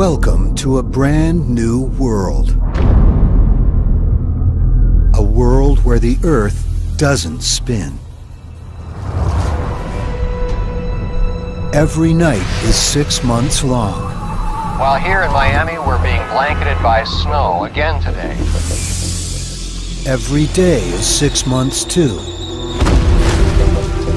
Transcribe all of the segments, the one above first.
Welcome to a brand new world. A world where the Earth doesn't spin. Every night is 6 months long. While here in Miami, we're being blanketed by snow again today. Every day is 6 months too.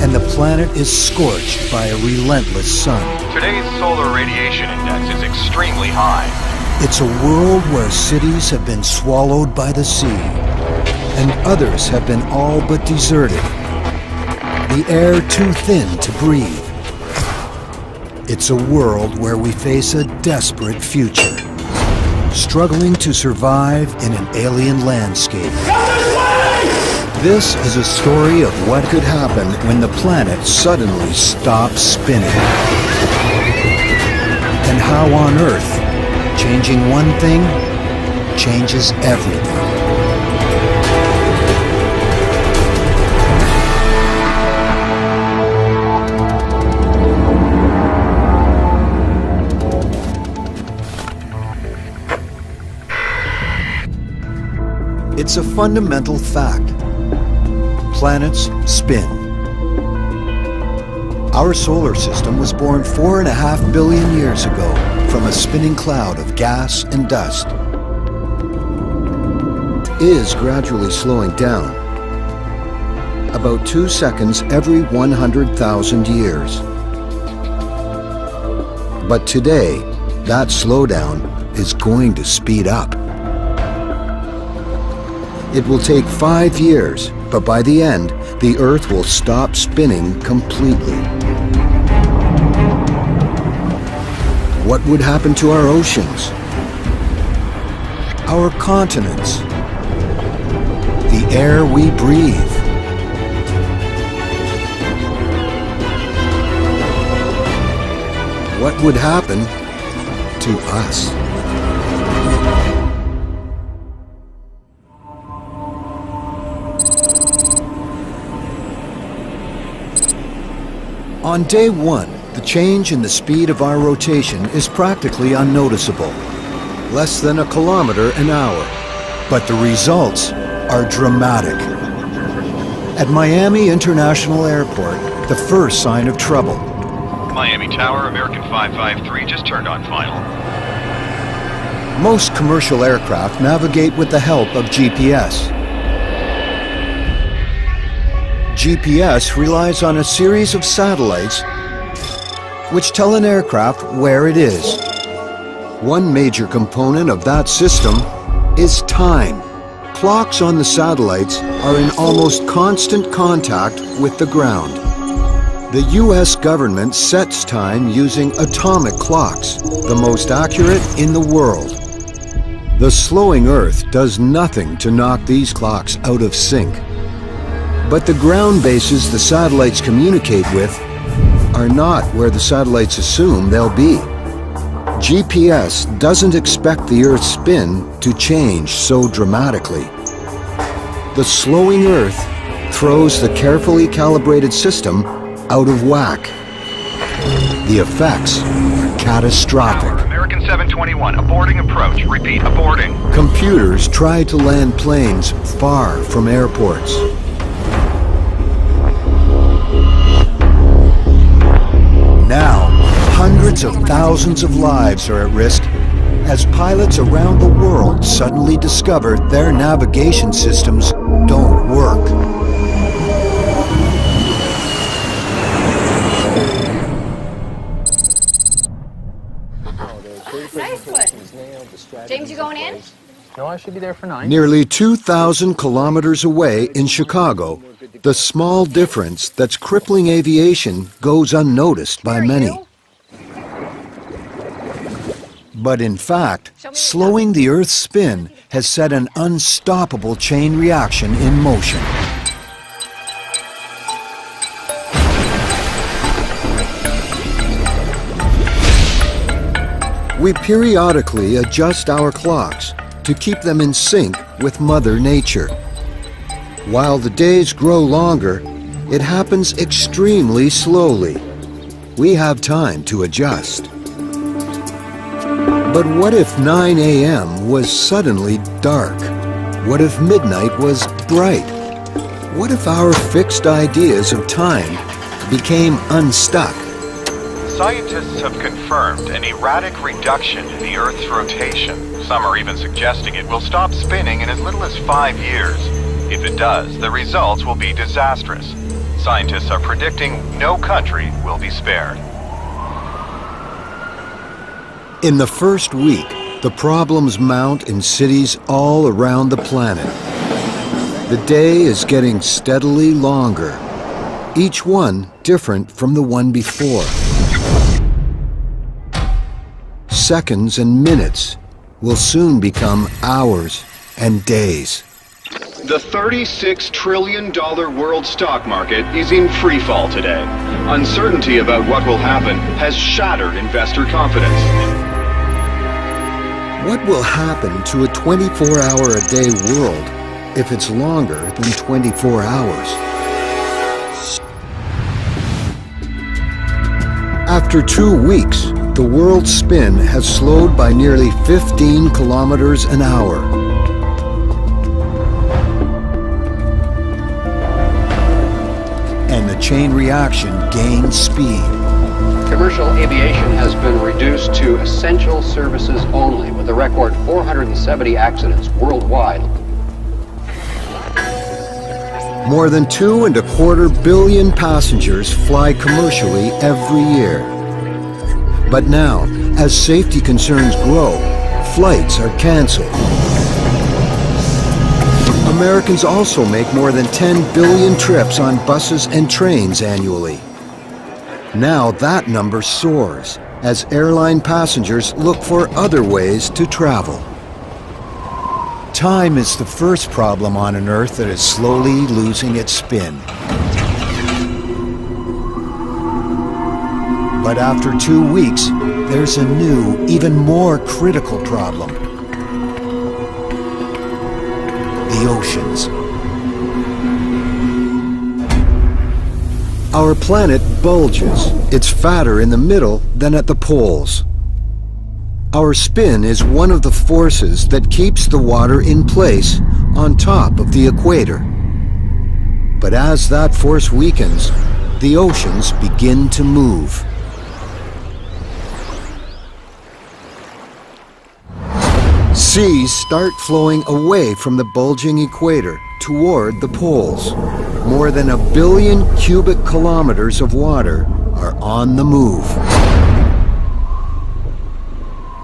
And the planet is scorched by a relentless sun. Today's solar radiation index is extremely high. It's a world where cities have been swallowed by the sea, and others have been all but deserted. The air too thin to breathe. It's a world where we face a desperate future, struggling to survive in an alien landscape. This is a story of what could happen when the planet suddenly stops spinning. And how on Earth, changing one thing changes everything. It's a fundamental fact. Planets spin. Our solar system was born 4.5 billion years ago from a spinning cloud of gas and dust. It is gradually slowing down, about 2 seconds every 100,000 years. But today, that slowdown is going to speed up. It will take 5 years, but by the end, the Earth will stop spinning completely. What would happen to our oceans? Our continents? The air we breathe? What would happen to us? On day one, the change in the speed of our rotation is practically unnoticeable, less than 1 kilometer an hour. But the results are dramatic. At Miami International Airport, the first sign of trouble. Miami Tower, American 553 just turned on final. Most commercial aircraft navigate with the help of GPS. GPS relies on a series of satellites which tell an aircraft where it is. One major component of that system is time. Clocks on the satellites are in almost constant contact with the ground. The US government sets time using atomic clocks, the most accurate in the world. The slowing Earth does nothing to knock these clocks out of sync. But the ground bases the satellites communicate with are not where the satellites assume they'll be. GPS doesn't expect the Earth's spin to change so dramatically. The slowing Earth throws the carefully calibrated system out of whack. The effects are catastrophic. Tower, American 721, aborting approach. Repeat, aborting. Computers try to land planes far from airports. Now, hundreds of thousands of lives are at risk as pilots around the world suddenly discover their navigation systems don't work. Nice one. James, you going in? No, I should be there for 9. Nearly 2,000 kilometers away in Chicago, the small difference that's crippling aviation goes unnoticed by many. But in fact, slowing the Earth's spin has set an unstoppable chain reaction in motion. We periodically adjust our clocks to keep them in sync with Mother Nature. While the days grow longer, it happens extremely slowly. We have time to adjust. But what if 9 a.m. was suddenly dark? What if midnight was bright? What if our fixed ideas of time became unstuck? Scientists have confirmed an erratic reduction in the Earth's rotation. Some are even suggesting it will stop spinning in as little as 5 years. If it does, the results will be disastrous. Scientists are predicting no country will be spared. In the first week, the problems mount in cities all around the planet. The day is getting steadily longer, each one different from the one before. Seconds and minutes will soon become hours and days. The $36 trillion world stock market is in free fall today. Uncertainty about what will happen has shattered investor confidence. What will happen to a 24-hour-a-day world if it's longer than 24 hours? After 2 weeks, the world's spin has slowed by nearly 15 kilometers an hour. And the chain reaction gains speed. Commercial aviation has been reduced to essential services only, with a record 470 accidents worldwide. More than 2.25 billion passengers fly commercially every year. But now, as safety concerns grow, flights are canceled. Americans also make more than 10 billion trips on buses and trains annually. Now that number soars as airline passengers look for other ways to travel. Time is the first problem on an Earth that is slowly losing its spin. But after 2 weeks, there's a new, even more critical problem. The oceans. Our planet bulges. It's fatter in the middle than at the poles. Our spin is one of the forces that keeps the water in place on top of the equator. But as that force weakens, the oceans begin to move. Seas start flowing away from the bulging equator toward the poles. More than 1 billion cubic kilometers of water are on the move.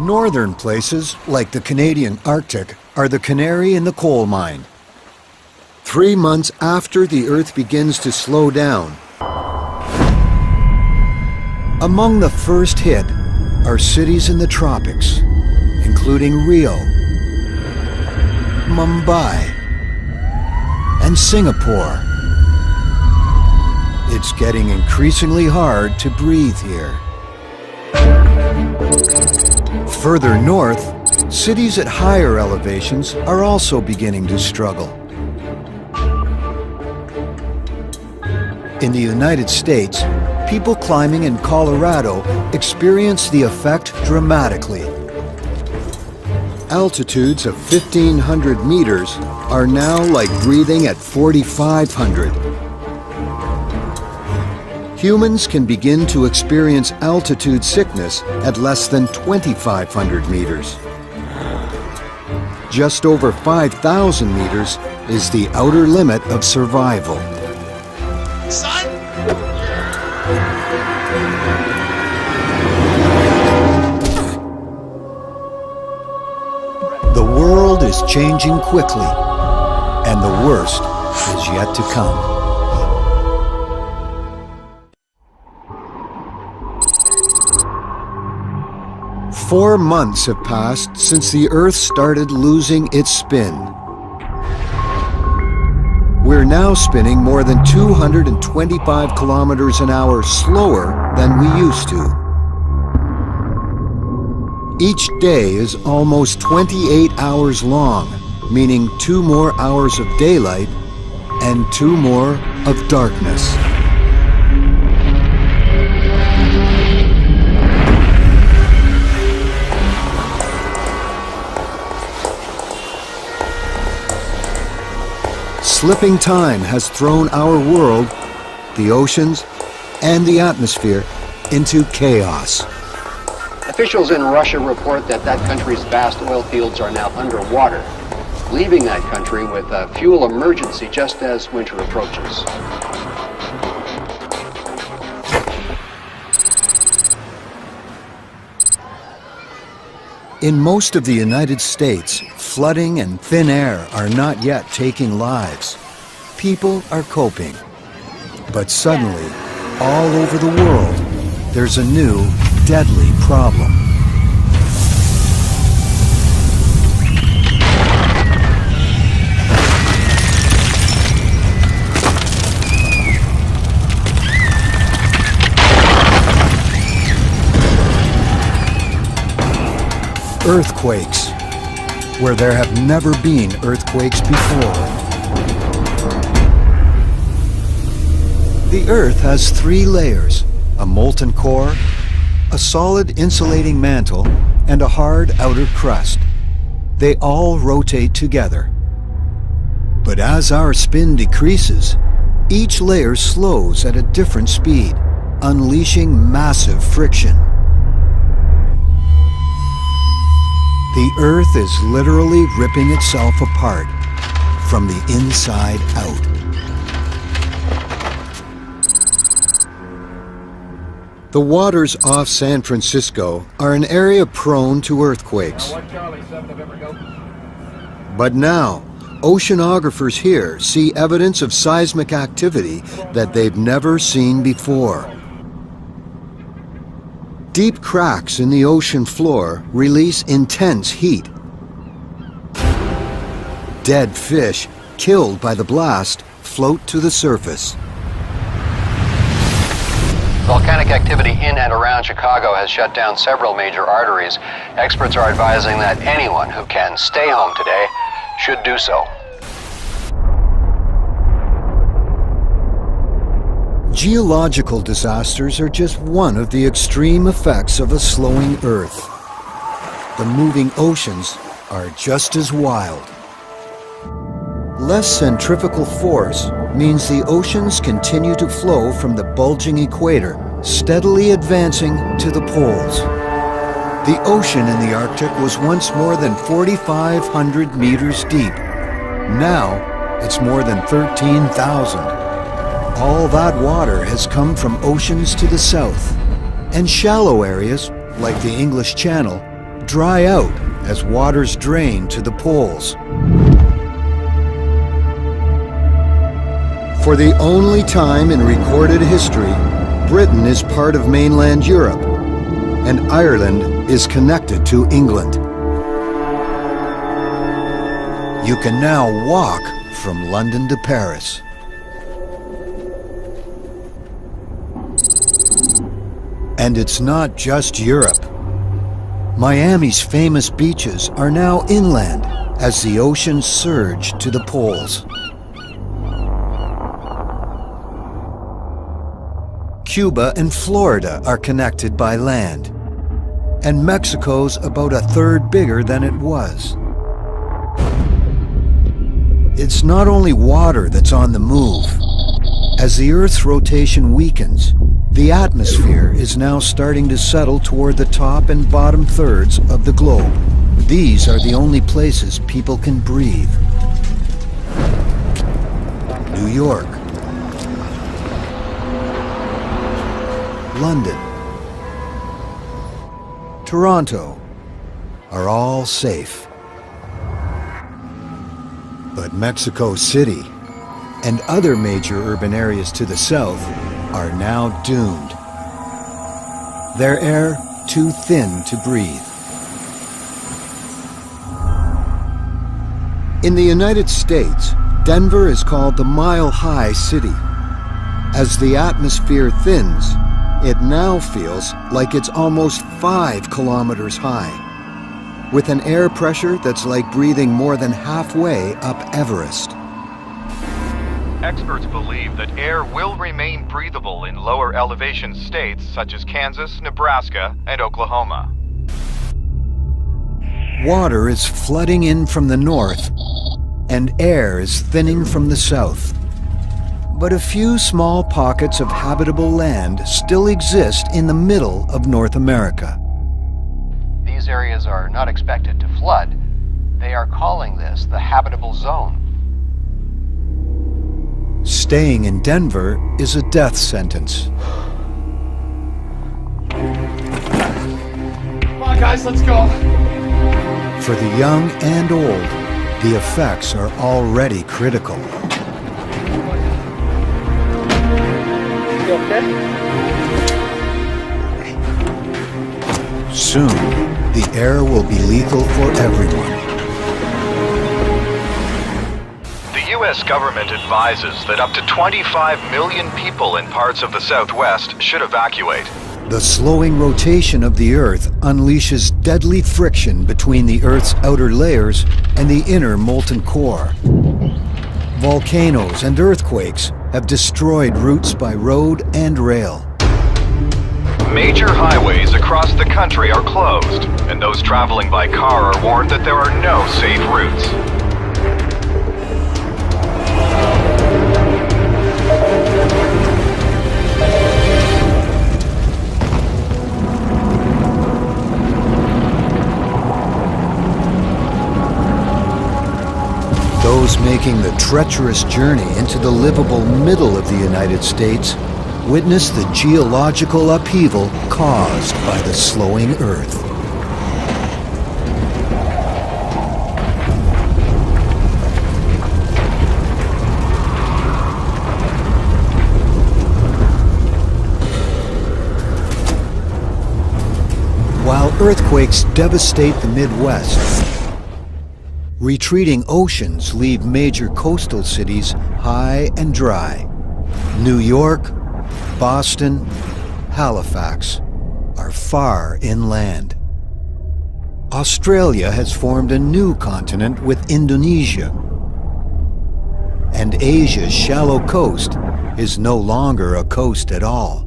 Northern places, like the Canadian Arctic, are the canary in the coal mine. 3 months after the Earth begins to slow down, among the first hit are cities in the tropics, including Rio, Mumbai, and Singapore. It's getting increasingly hard to breathe here. Further north, cities at higher elevations are also beginning to struggle. In the United States, people climbing in Colorado experience the effect dramatically. Altitudes of 1,500 meters are now like breathing at 4,500. Humans can begin to experience altitude sickness at less than 2,500 meters. Just over 5,000 meters is the outer limit of survival. Son! The world is changing quickly, and the worst is yet to come. Four months have passed since the Earth started losing its spin. We're now spinning more than 225 kilometers an hour slower than we used to. Each day is almost 28 hours long, meaning 2 more hours of daylight and 2 more of darkness. Slipping time has thrown our world, the oceans, and the atmosphere into chaos. Officials in Russia report that that country's vast oil fields are now underwater, leaving that country with a fuel emergency just as winter approaches. In most of the United States, flooding and thin air are not yet taking lives. People are coping. But suddenly, all over the world, there's a new, deadly problem. Earthquakes, where there have never been earthquakes before. The Earth has 3 layers: a molten core, a solid insulating mantle, and a hard outer crust. They all rotate together. But as our spin decreases, each layer slows at a different speed, unleashing massive friction. The Earth is literally ripping itself apart from the inside out. The waters off San Francisco are an area prone to earthquakes. But now, oceanographers here see evidence of seismic activity that they've never seen before. Deep cracks in the ocean floor release intense heat. Dead fish, killed by the blast, float to the surface. Volcanic activity in and around Chicago has shut down several major arteries. Experts are advising that anyone who can stay home today should do so. Geological disasters are just one of the extreme effects of a slowing Earth. The moving oceans are just as wild. Less centrifugal force means the oceans continue to flow from the bulging equator, steadily advancing to the poles. The ocean in the Arctic was once more than 4,500 meters deep. Now, it's more than 13,000. All that water has come from oceans to the south, and shallow areas, like the English Channel, dry out as waters drain to the poles. For the only time in recorded history, Britain is part of mainland Europe, and Ireland is connected to England. You can now walk from London to Paris. And it's not just Europe. Miami's famous beaches are now inland as the oceans surge to the poles. Cuba and Florida are connected by land, and Mexico's about a third bigger than it was. It's not only water that's on the move. As the Earth's rotation weakens, the atmosphere is now starting to settle toward the top and bottom thirds of the globe. These are the only places people can breathe. New York, London, Toronto are all safe. But Mexico City and other major urban areas to the south are now doomed. Their air too thin to breathe. In the United States, Denver is called the Mile High City. As the atmosphere thins, it now feels like it's almost 5 kilometers high, with an air pressure that's like breathing more than halfway up Everest. Experts believe that air will remain breathable in lower elevation states such as Kansas, Nebraska, and Oklahoma. Water is flooding in from the north, and air is thinning from the south. But a few small pockets of habitable land still exist in the middle of North America. These areas are not expected to flood. They are calling this the habitable zone. Staying in Denver is a death sentence. Come on, guys, let's go. For the young and old, the effects are already critical. You okay? Soon, the air will be lethal for everyone. The U.S. government advises that up to 25 million people in parts of the Southwest should evacuate. The slowing rotation of the Earth unleashes deadly friction between the Earth's outer layers and the inner molten core. Volcanoes and earthquakes have destroyed routes by road and rail. Major highways across the country are closed, and those traveling by car are warned that there are no safe routes. Those making the treacherous journey into the livable middle of the United States witness the geological upheaval caused by the slowing Earth. While earthquakes devastate the Midwest, retreating oceans leave major coastal cities high and dry. New York, Boston, Halifax are far inland. Australia has formed a new continent with Indonesia. And Asia's shallow coast is no longer a coast at all.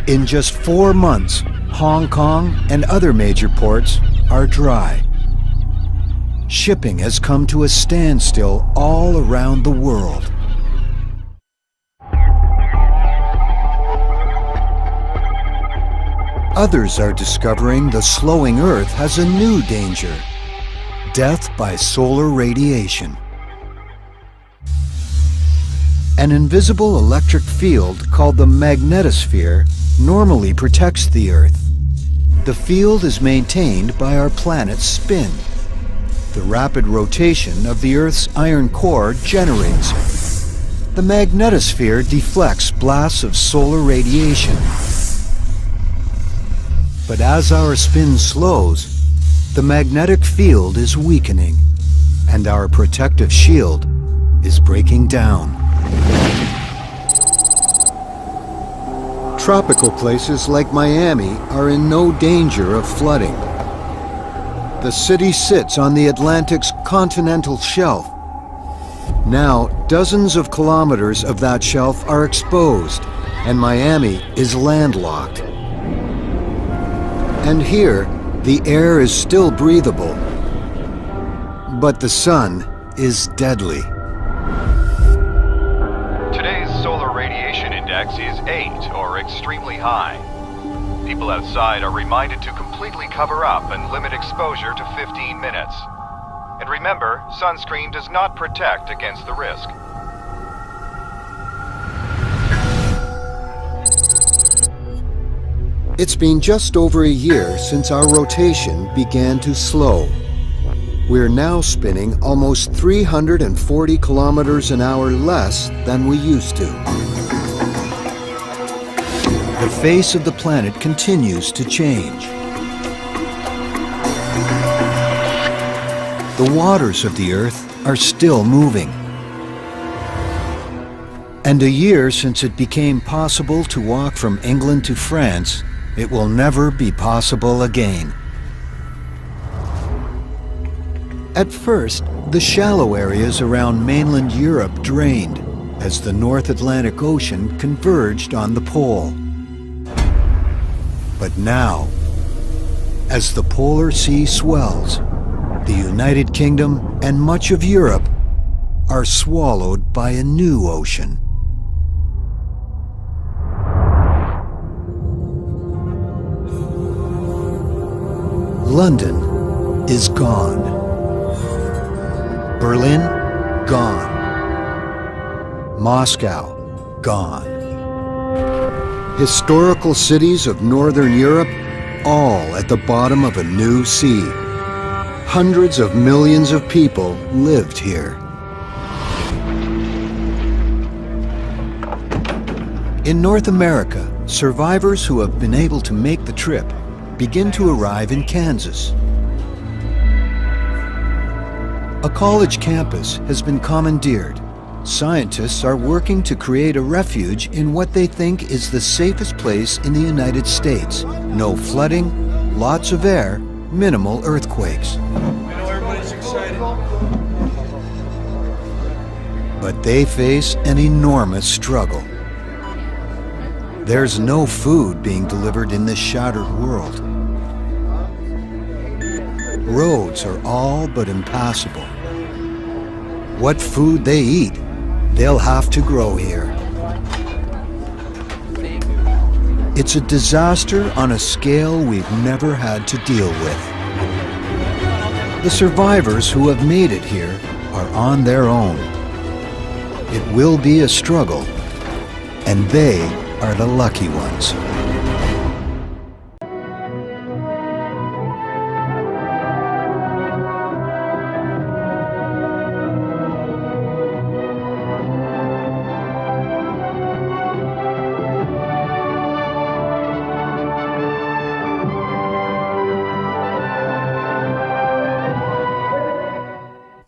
In just 4 months, Hong Kong and other major ports are dry. Shipping has come to a standstill all around the world. Others are discovering the slowing Earth has a new danger: death by solar radiation. An invisible electric field called the magnetosphere normally protects the Earth. The field is maintained by our planet's spin. The rapid rotation of the Earth's iron core generates it. The magnetosphere deflects blasts of solar radiation. But as our spin slows, the magnetic field is weakening, and our protective shield is breaking down. Tropical places like Miami are in no danger of flooding. The city sits on the Atlantic's continental shelf. Now, dozens of kilometers of that shelf are exposed, and Miami is landlocked. And here, the air is still breathable, but the sun is deadly. Today's solar radiation index is 8, or extremely high. People outside are reminded to completely cover up and limit exposure to 15 minutes. And remember, sunscreen does not protect against the risk. It's been just over a year since our rotation began to slow. We're now spinning almost 340 kilometers an hour less than we used to. The face of the planet continues to change. The waters of the Earth are still moving. And a year since it became possible to walk from England to France, it will never be possible again. At first, the shallow areas around mainland Europe drained as the North Atlantic Ocean converged on the pole. But now, As the polar sea swells, the United Kingdom and much of Europe are swallowed by a new ocean. London is gone. Berlin, gone. Moscow, gone. Historical cities of Northern Europe, all at the bottom of a new sea. Hundreds of millions of people lived here. In North America, survivors who have been able to make the trip begin to arrive in Kansas. A college campus has been commandeered. Scientists are working to create a refuge in what they think is the safest place in the United States. No flooding, lots of air, minimal earthquakes. I know everybody's excited. But they face an enormous struggle. There's no food being delivered in this shattered world. Roads are all but impassable. What food they eat, they'll have to grow here. It's a disaster on a scale we've never had to deal with. The survivors who have made it here are on their own. It will be a struggle, and they are the lucky ones.